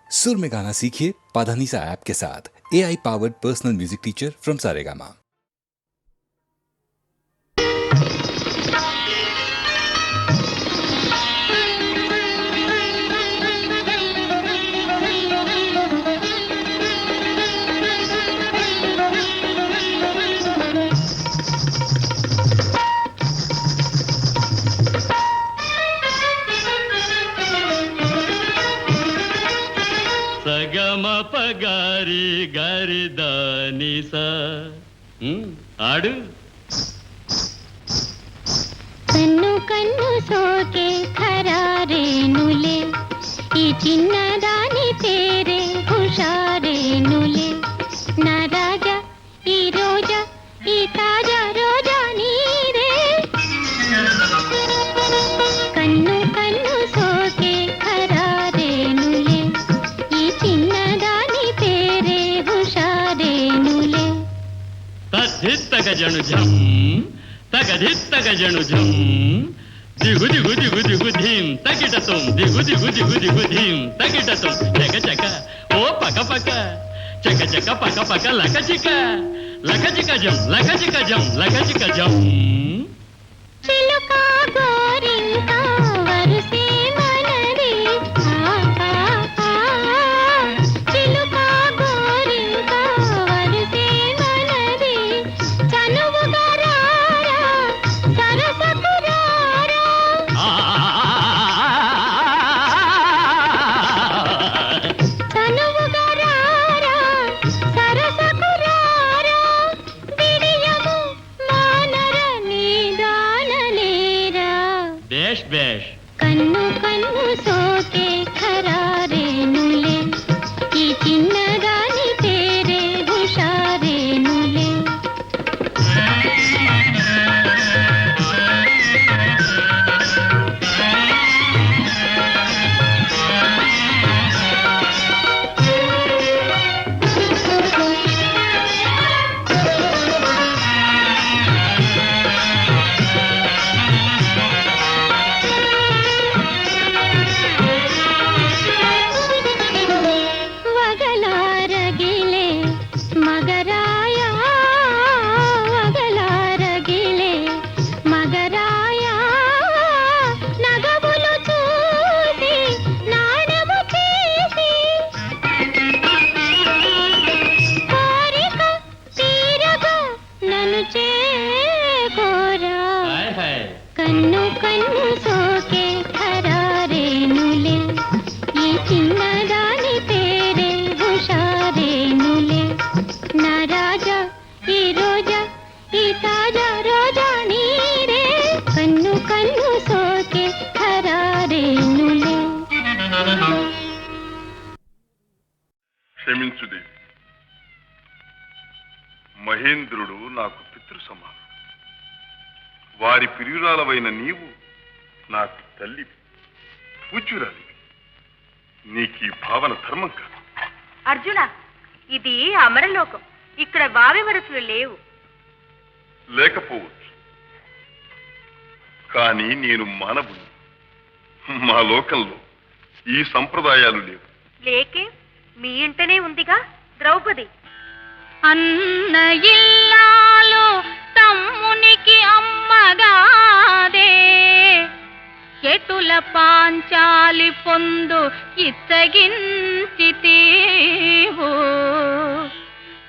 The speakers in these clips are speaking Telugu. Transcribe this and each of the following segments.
सुर में गाना सीखिए पाधानीसा ऐप के साथ। AI powered personal music teacher from Saregama. సగమ పగారి గారి దాని సా ఆడు కన్ను కన్ను సోకే ఖరారేనులే ఈ చిన్నదాని పేరే హుషారేనులే నా రాజా ఈ రోజా ఈ తాజా రోజా నీరే కన్ను కన్ను సోకే ఖరారేనులే ఈ చిన్నదాని పేరే హుషారేనులే తద్ధిత్తగ జను ఝం తగధిత్తగ జను ఝం దిగు దిగు దిగు దిగు ధీం తగిటతం దిగు దిగు దిగు దిగు ధీం తగిటతం చక చక ఓ పక పక చక చక పక పక లకచిక లకచిక జం లకచిక జం లకచిక జం చిలుక గోరింక వరుసే మనది చిలుక గోరింక వరుసే మనది చనువుగా రారా సరసకు రారా చనువుగా రారా సరసకు రారా విడియము మానర నీదానలేరా బేష్ బేష్ కన్ను కన్ను సోకే ఖరారేనులే ఈ చిన్నదాని పేరే హుషారేనులే వగలారగిలే మగరాయ వగలారగిలే మగరాయ నగములు చూసి నాణము చేసి కోరిక తీరగా నన్ను చేకోరా హాయ్ హాయ్ కన్ను కన్ను సోకే ఖరారేనులే ఈ చిన్నదాని పేరే హుషారేనులే నా రాజా ఈ రోజా ఈ తాజా రోజా నీరే కన్ను కన్ను సోకే ఖరారేనులే క్షమించు దేవి. మహేంద్రుడు నాకు పితృ సమానం. వారి ప్రియురాలవైన నీవు నాకు తల్లి పూజ్యురాలి. నీకీ భావన ధర్మం కాదు. అర్జున, ఇది అమరలోకం. ఇక్కడ వావి వరసలు లేవు. లేకపోవచ్చు, కానీ నేను మానవుని. మా లోకంలో ఈ సంప్రదాయాలు లేవు. లేకే మీ ఇంటనే ఉందిగా ద్రౌపది. అన్న ఇల్లాలు తమ్మునికి అమ్మగాదే ఎటుల పాంచాలి పొందు ఇచ్చగించితీవు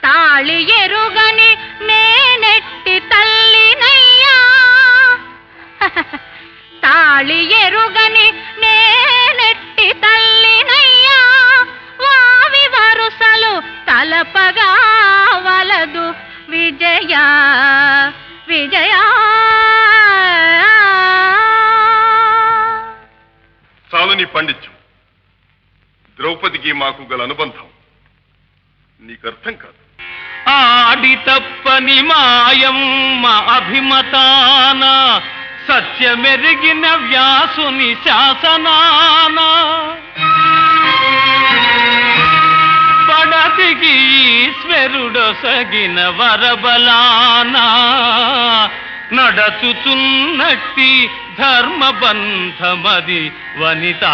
తాళి ఎరుగని నేనెట్టి తల్లినయ్యా తాళి ఎరుగని నేనెట్టి తల్లినయ్యా వావి వరుసలు తలపగా వలదు విజయ విజయ చాలని పండిత్యం. ద్రౌపదికి మాకు గల అనుబంధం నీకు అర్థం కాదు. ఆడి తప్పని మాయమ్మ అభిమతాన సత్యమెరిగిన వ్యాసుని శాసనాన పడతికి ఈశ్వరుడొసగిన వరబలాన నడచుచున్నట్టి ధర్మబంధమది వనితా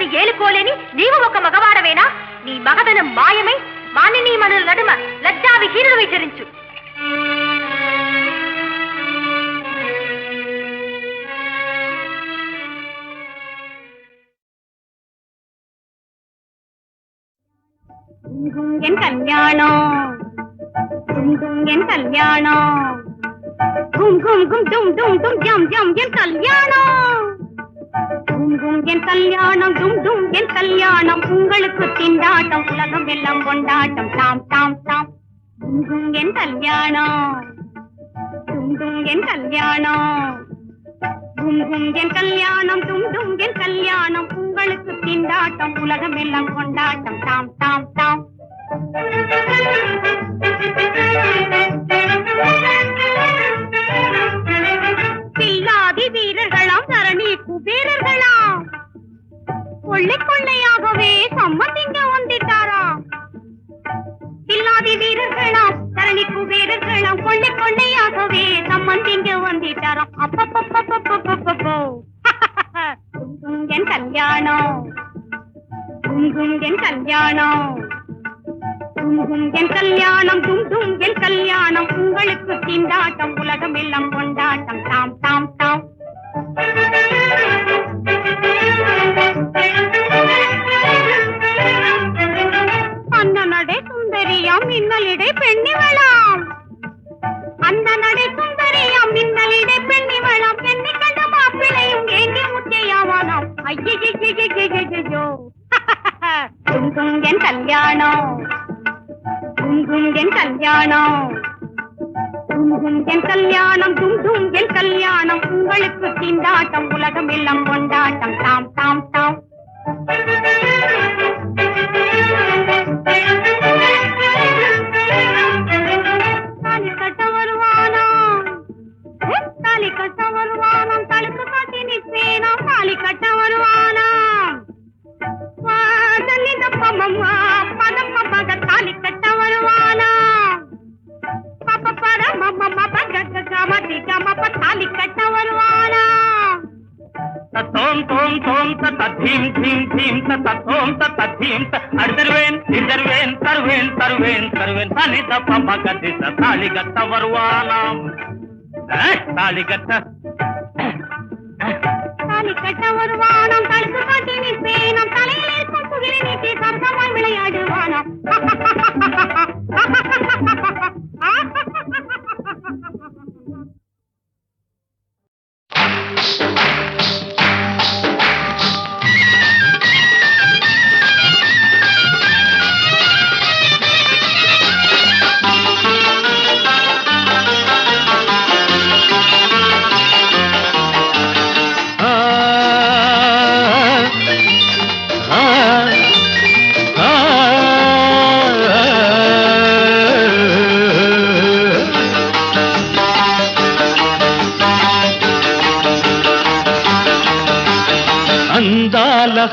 ప్రపంచాన్ని ఏలుకోలేని నీవు ఒక మగవాడవేనా? నీ మగదనం మాయమై మానినీ మనుల నడుమ లజ్జా విహీనుడు విచరించు. என் கல்யாணம் என் கல்யாணம் கும் கும் கும் டும் டும் டும் ஜம் ஜம் என் கல்யாணம் கும் கும் என் கல்யாணம் டும் டும் என் கல்யாணம் உங்களுக்கு திண்டாட்டம் உலகம் எல்லாம் கொண்டாட்டம் தாம் தாம் தாம் கும் கும் என் கல்யாணம் டும் டும் என் கல்யாணம் கும் கும் என் கல்யாணம் டும் டும் என் கல்யாணம் உங்களுக்கு திண்டாட்டம் உலகம் எல்லாம் கொண்டாட்டம் தாம் தாம் தாம் பில்லாதி வீரர்களாம் தரணி குபேரர்களாம் கொள்ளை கொள்ளையாகவே சம்மதிங்க வந்துட்டாரா? பில்லாதி வீரர்களாம் தரணி குபேரர்களாம் கொள்ளை கொள்ளையாகவே சம்மதிங்க வந்துட்டாராம். அப்பப்பப்பப்பப்பப்பப்போ என் கல்யாணம் என் கல்யாணம் என் கல்யாணம் டும் டும் என் கல்யாணம் உங்களுக்கு திண்டாட்டம் உலகம் எல்லாம் கொண்டாட்டம் தாம் தாம் தாம். அந்த நடை சுந்தரியாம் மின்னலிடை பெண்ணிவளாம் அந்த நடை சுந்தரியாம் மின்னலிடை பெண்ணிவளாம் பெண்ணை கண்ட மாப்பிளையும் ஏங்கி முத்தையாவானாம். ஐயோ என் கல்யாணம் என் கல்யாணம் என் கல்யாணம் டும் டும் என் கல்யாணம் உங்களுக்கு திண்டாட்டம் உலகம் எல்லாம் கொண்டாட்டம் தாம் தாம் தாம். தாலி கட்ட வருவானாம் தாலி கட்ட வருவானாம் தடுப்பு காட்டி நிற்பேனாம் தாலி கட்ட வருவானாம் தாலி கட்ட வருவானா தாலி கட்ட வருவானா தத்தோம் தோம் தோம் தத்த தீம் தீம் தீம் தத்த தோம் தத்த தீம் அடிதருவேன் இந்தருவேன் தருவேன் தருவேன் தருவேன் தனி தப்ப மகதி தாலி கட்ட வருவானாம் தாலி கட்ட தாலி கட்ட வருவானாம் தடுப்பு காட்டி நிற்பேனாம் தலையில் இருக்கும் புகிலை நீட்டி சரசமாய் விளையாடுவானாம்.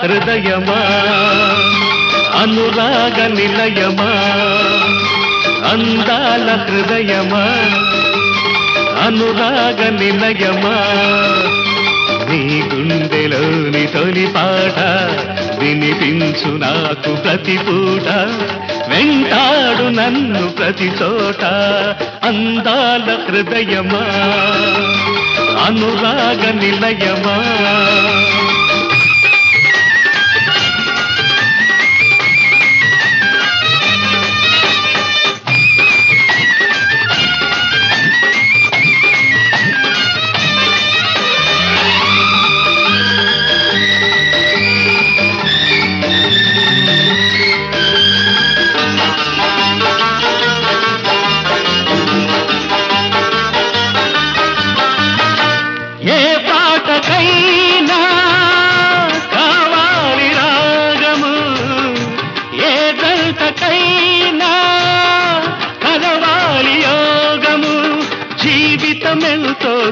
హృదయమా అనురాగ నిలయమా అందాల హృదయమా అనురాగ నిలయమా నీ గుండెలోని తొలి పాట వినిపించు నాకు ప్రతి పూట వెంటాడు నన్ను ప్రతి చోట అందాల హృదయమా అనురాగ నిలయమా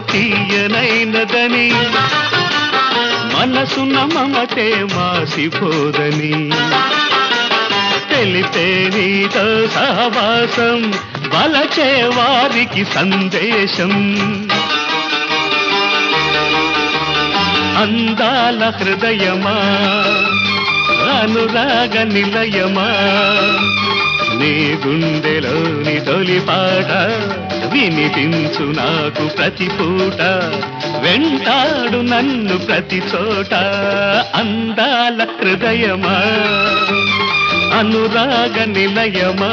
తీయనైనదని మనసున మమతే మాసిపోదని తెలిపే నీతో సహవాసం వలచే వారికి సందేశం అందాల హృదయమా అనురాగ నిలయమా నీ గుండెలోని తొలి పాట వినిపించు నాకు ప్రతి పూట వెంటాడు నన్ను ప్రతి చోట అందాల హృదయమా అనురాగ నిలయమా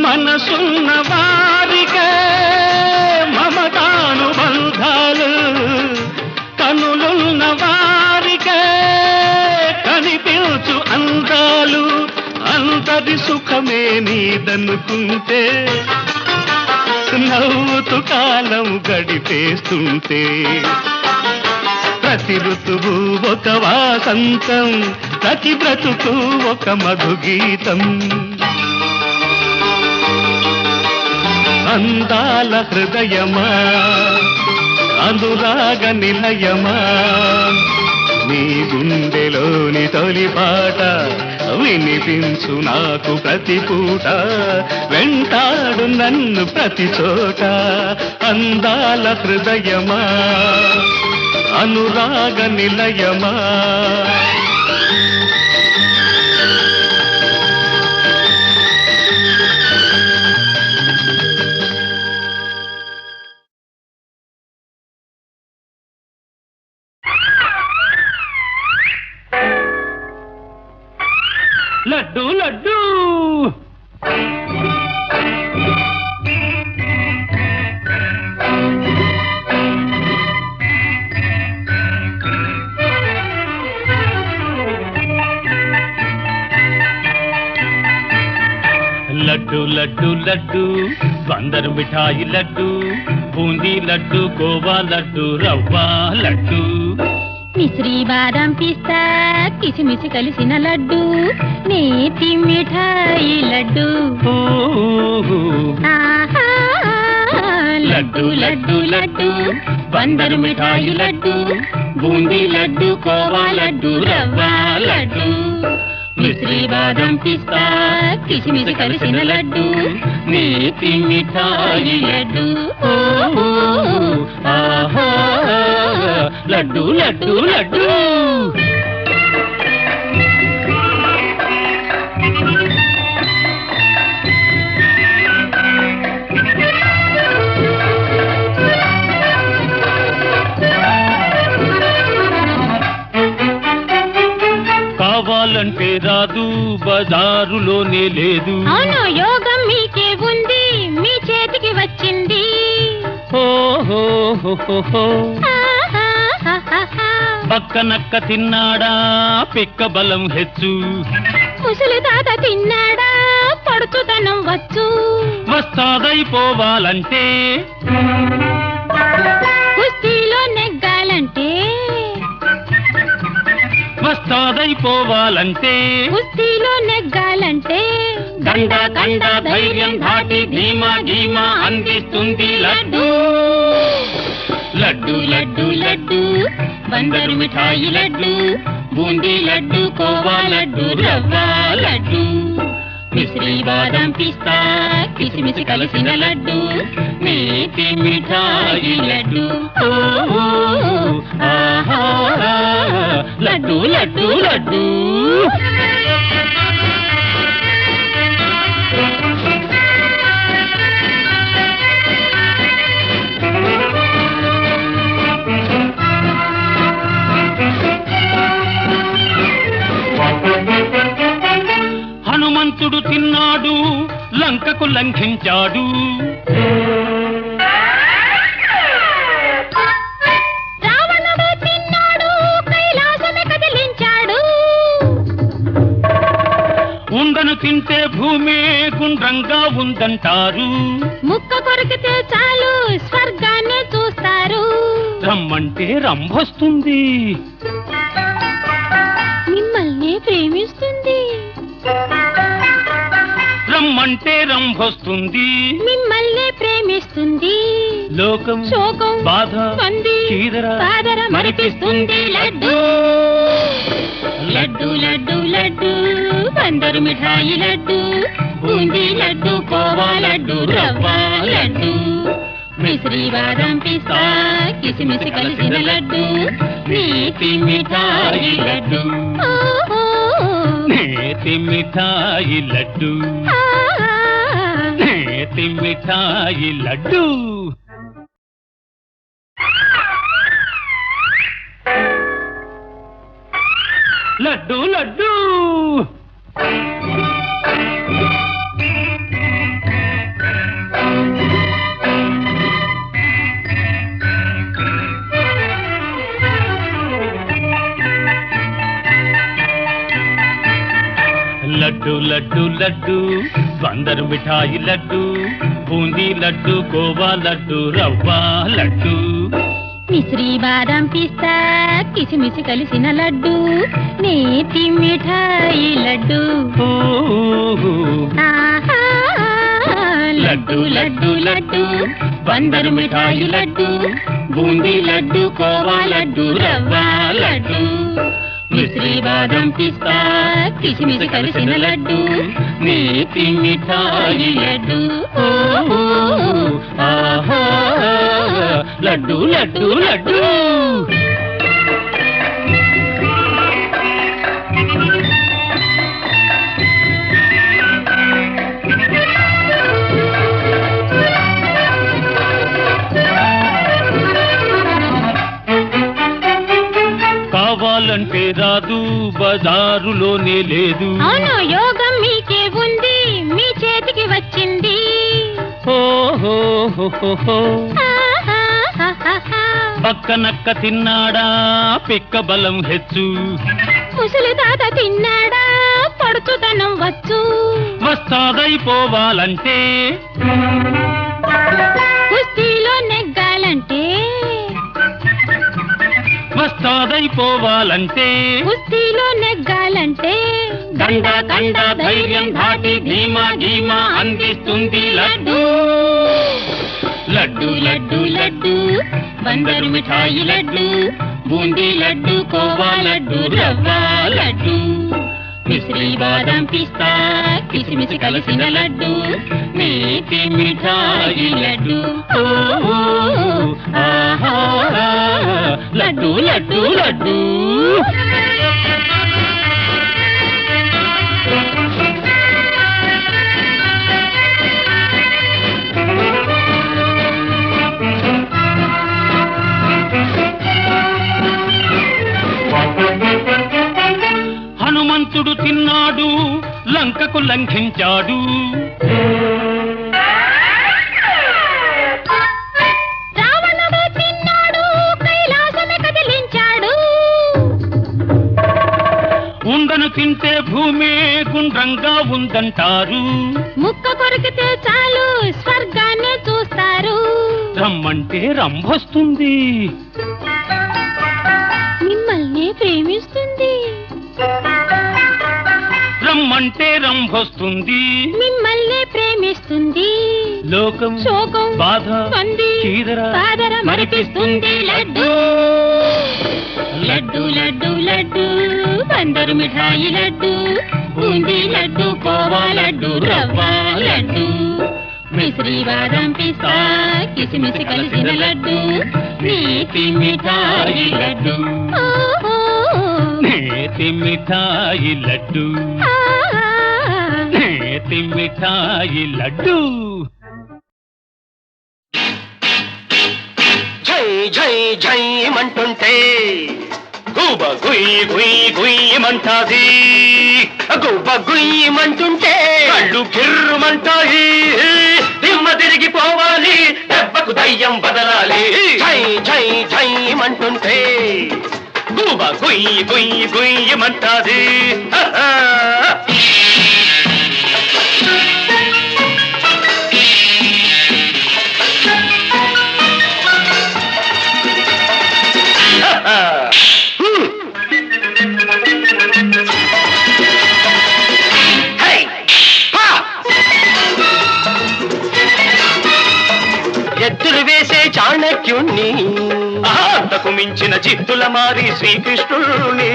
మనసున్న వారికే మమతాను బంధాలు కనులున్న వారికే కనిపించు అందాలు అంతది సుఖమే నీదనుకుంటే నవ్వుతూ కాలం గడిపేస్తుంటే ప్రతి ఋతువు ఒక వాసంతం ప్రతి బ్రతుకు ఒక మధుగీతం అందాల హృదయమా అనురాగ నిలయమా నీ గుండెలోని తొలి పాట వినిపించు నాకు ప్రతి పూట వెంటాడు నన్ను ప్రతి చోట అందాల హృదయమా అనురాగ నిలయమా లడ్డు లడ్డు లడ్డు లడ్డు లడ్డు బందరు మిఠాయి లడ్డు బూందీ లడ్డు గోవా లడ్డు రవ్వ లడ్డు మిశ్రీ బాదం పిస్తా కిసిమిసి కలిసిన లడ్డు నేతి మిఠాయి లడ్డు ఆహా లడ్డు లడ్డు లడ్డు బందరు మిఠాయి లడ్డు బూందీ లడ్డు కోవా లడ్డు రవ్వ లడ్డు మిశ్రీ బాదం పిస్తా కిసిమిసి కలిసిన లడ్డు నేతి మిఠాయి లడ్డు ఆహా లడ్డు లడ్డు లడ్డు కావాలంటే రాదు బజారులోనే లేదు అవును యోగం మీకే ఉంది మీ చేతికి వచ్చింది ఓహో పక్కనక్క తిన్నాడా పిక్క బలం హెచ్చు ముసలి తాత తిన్నాడా పడుచుతనం వచ్చు వస్తాదైపోవాలంటే కుస్తీలో నెగ్గాలంటే వస్తాదైపోవాలంటే కుస్తీలో నెగ్గాలంటే దండ దండ ధైర్యం దాటి ధీమా ధీమా అందిస్తుంది లడ్డు లడ్డు లడ్డు లడ్డు బందరు మిఠాయి లడ్డు బూందీ లడ్డు కోవా లడ్డు రవ్వ లడ్డు మిశ్రీ బాదం పిస్తా కిసిమిసి కలిసిన లడ్డు నేతి మిఠాయి లడ్డు ఆహా లడ్డు లడ్డు లడ్డు హనుమంతుడు తిన్నాడు లంకకు లంఘించాడు రావణుడు తిన్నాడు కైలాసమే కదిలించాడు ఉండను తింటే భూమే గుండ్రంగా ఉందంటారు ముక్క కొరికితే చాలు స్వర్గాన్ని చూస్తారు రమ్మంటే రంభొస్తుంది మిమ్మల్ని ప్రేమిస్తుంది రమ్మంటే రంభొస్తుంది మిమ్మల్ని ప్రేమి ప్రేమిస్తుంది లోకం శోకం బాధ పంది చీదర పాదర మరిపిస్తుంది లడ్డు లడ్డు లడ్డు లడ్డు బందరు మిఠాయి లడ్డు బూందీ లడ్డు కోవా లడ్డు రవ్వ లడ్డు మిశ్రీ బాదం పిస్తా కిసిమిసి కలిసిన లడ్డు నీతి మిఠాయి లడ్డు నేతి మిఠాయి లడ్డు నేతి మిఠాయి లడ్డు లడ్డు లడ్డు లడ్డు లడ్డు లడ్డు బందరు మిఠాయి లడ్డు బూందీ లడ్డు కోవా లడ్డు రవ్వ లడ్డు మిశ్రీ బాదం పిస్తా కిసిమిసి కలిసిన లడ్డు నేతి మిఠాయి లడ్డు ఆహా లడ్డు లడ్డు లడ్డు బందరు మిఠాయి లడ్డు బూందీ లడ్డు కోవా లడ్డు రవ్వ లడ్డు మిశ్రీ బాదం పిస్తా కిసిమిసి కలిసిన లడ్డు నేతి మిఠాయి లడ్డు ఆహా లడ్డు లడ్డు లడ్డు కావాలంటే రాదు బజారులోనే లేదు అవును యోగం మీకే ఉంది మీ చేతికి వచ్చింది ఓహో ఆహాహాహాహా. పక్కనక్క తిన్నాడా పిక్క బలం హెచ్చు ముసలి తాత తిన్నాడా పడుచుదనం వచ్చు వస్తాదైపోవాలంటే కుస్తీలో నెగ్గాలంటే వస్తాదైపోవాలంటే కుస్తీలో నెగ్గాలంటే దండ దండ ధైర్యం ధాటి ధీమా ధీమా అందిస్తుంది లడ్డు లడ్డు లడ్డు లడ్డు బందరు మిఠాయి లడ్డు బూందీ లడ్డు కోవా లడ్డు రవ్వ లడ్డు మిశ్రీ బాదం పిస్తా కిసిమిసి కలిసిన లడ్డు నేతి మిఠాయి లడ్డు ఆహా లడ్డు లడ్డు లడ్డు హనుమంతుడు తిన్నాడు లంకకు లంఘించాడు రావణుడు తిన్నాడు కైలాసమే కదిలించాడు ఉండను తింటే భూమే గుండ్రంగా ఉందంటారు ముక్క కొరికితే చాలు స్వర్గాన్ని చూస్తారు రమ్మంటే రంభొస్తుంది మిమ్మల్ని ప్రేమిస్తుంది రమ్మంటే రంభొస్తుంది మిమ్మల్ని ప్రేమిస్తుంది లోకం శోకం బాధ పంది చీదర పాదర మరిపిస్తుంది లడ్డు లడ్డు లడ్డు లడ్డు బందరు మిఠాయి లడ్డు బూందీ లడ్డు కోవా లడ్డు రవ్వ లడ్డు మిశ్రీ బాదం పిస్తా కిసిమిసి కలిసిన లడ్డు నేతి మిఠాయి లడ్డు నేతి మిఠాయి లడ్డు నేతి మిఠాయి లడ్డు జై జై జై మంటుంటే గుబ గుయ్ గుయ్ గుయ్యమంటాది గుబ గుయ్యమంటుంటే కళ్ళు కిర్రుమంటాయి దిమ్మ తిరిగిపోవాలి దెబ్బకు దయ్యం బదలాలి జై జై జై మంటుంటే గుబ గుయ్ గుయ్ గుయ్యమంటాది రాముని అంతకు మించిన చిత్తుల మారి శ్రీకృష్ణుని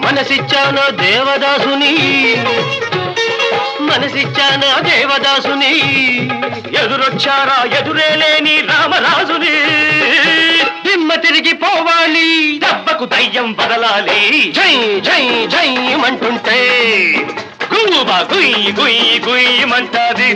మనసిచ్చాను దేవదాసుని మనసిచ్చాను దేవదాసుని ఎదురొచ్చారా ఎదురే లేని రామరాజుని దిమ్మ తిరిగి పోవాలి దెబ్బకు దయ్యం బదలాలి జై జై జై మంటుంటే గుయ్యా గుయ్యి గుయ్యి గుయ్యమంటది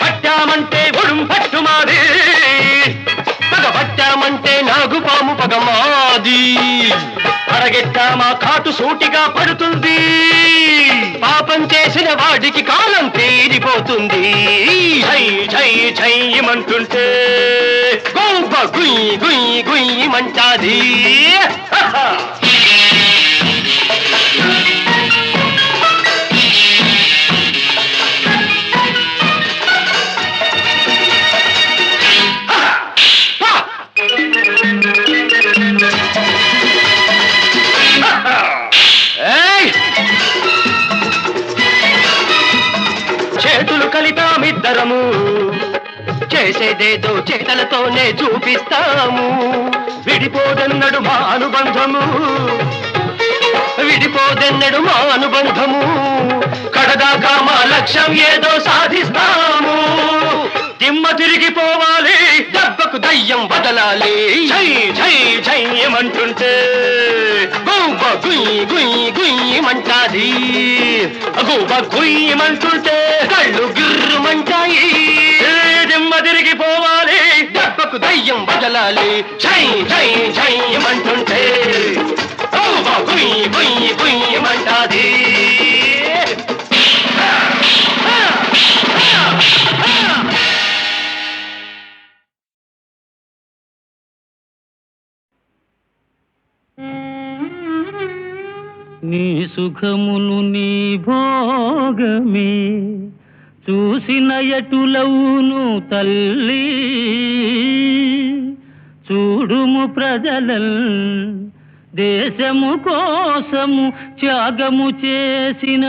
పట్టామంటే ఒడుం పట్టుమాది పగ పట్టామంటే నాగుపాము పగమాది అరగెట్టామా కాటు సూటిగా పడుతుంది పాపం చేసిన వాడికి కాలం తీరిపోతుంది జై జై జైమంటుంటే గోప గుయ్యి గుయ్యి గుయ్యమంటాది చేతులు కలిపామిద్దరము చేసేదేదో చేతలతోనే చూపిస్తాము విడిపోదన్నడు మా అనుబంధము విడిపోదన్నడు మా అనుబంధము కడదాకా మా లక్ష్యం ఏదో సాధిస్తాము దిమ్మ తిరిగిపోవాలి దెబ్బకు దయ్యం బదలాలి జై జై జైమంటుంటే గోబ గుయ్యి గుయ్యి గుయ్యమంటాది గోబ గుయ్యమంటుంటే కళ్ళు గిర్రుమంటాయి దిమ్మ తిరిగిపోవాలి దెబ్బకు దయ్యం బదలాలి జై జై జైమంటుంటే గోబ గుయ్యి గుయ్యి గుయ్యమంటాది నీ సుఖమును నీ భోగమే చూసిన ఎటులవును తల్లి చూడుము ప్రజలల్ దేశము కోసము త్యాగము చేసిన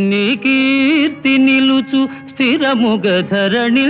నీ కీర్తి నిలుచు స్థిరముగ ధరణి